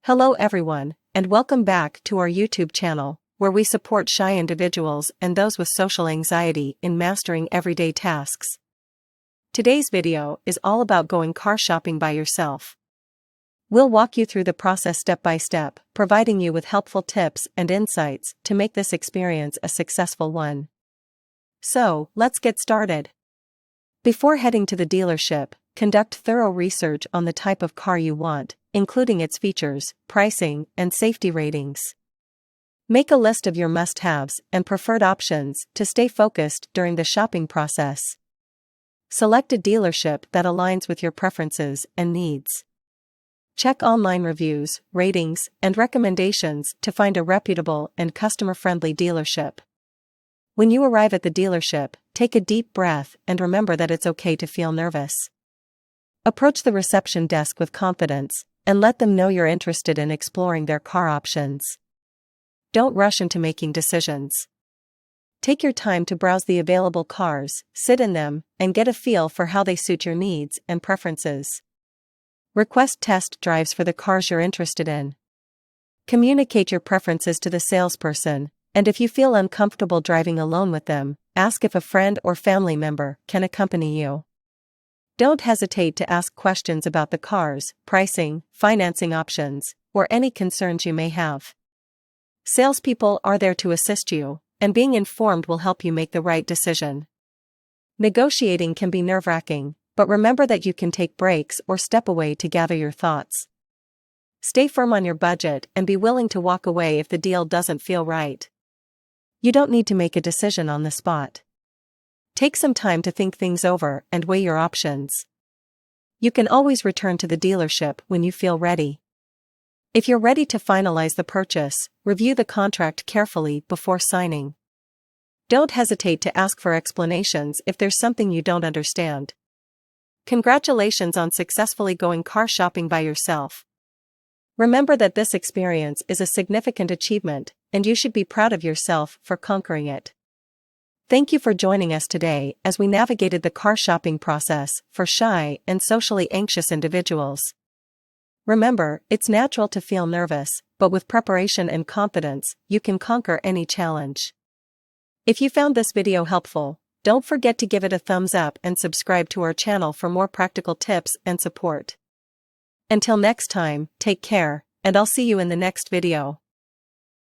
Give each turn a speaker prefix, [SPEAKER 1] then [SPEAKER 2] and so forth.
[SPEAKER 1] Hello everyone, and welcome back to our YouTube channel, where we support shy individuals and those with social anxiety in mastering everyday tasks. Today's video is all about going car shopping by yourself. We'll walk you through the process step by step, providing you with helpful tips and insights to make this experience a successful one. So, let's get started. Before heading to the dealership, conduct thorough research on the type of car you want, including its features, pricing, and safety ratings. Make a list of your must-haves and preferred options to stay focused during the shopping process. Select a dealership that aligns with your preferences and needs. Check online reviews, ratings, and recommendations to find a reputable and customer-friendly dealership. When you arrive at the dealership, take a deep breath and remember that it's okay to feel nervous. Approach the reception desk with confidence, and let them know you're interested in exploring their car options. Don't rush into making decisions. Take your time to browse the available cars, sit in them, and get a feel for how they suit your needs and preferences. Request test drives for the cars you're interested in. Communicate your preferences to the salesperson, and if you feel uncomfortable driving alone with them, ask if a friend or family member can accompany you. Don't hesitate to ask questions about the cars, pricing, financing options, or any concerns you may have. Salespeople are there to assist you, and being informed will help you make the right decision. Negotiating can be nerve-wracking, but remember that you can take breaks or step away to gather your thoughts. Stay firm on your budget and be willing to walk away if the deal doesn't feel right. You don't need to make a decision on the spot. Take some time to think things over and weigh your options. You can always return to the dealership when you feel ready. If you're ready to finalize the purchase, review the contract carefully before signing. Don't hesitate to ask for explanations if there's something you don't understand. Congratulations on successfully going car shopping by yourself. Remember that this experience is a significant achievement, and you should be proud of yourself for conquering it. Thank you for joining us today as we navigated the car shopping process for shy and socially anxious individuals. Remember, it's natural to feel nervous, but with preparation and confidence, you can conquer any challenge. If you found this video helpful, don't forget to give it a thumbs up and subscribe to our channel for more practical tips and support. Until next time, take care, and I'll see you in the next video.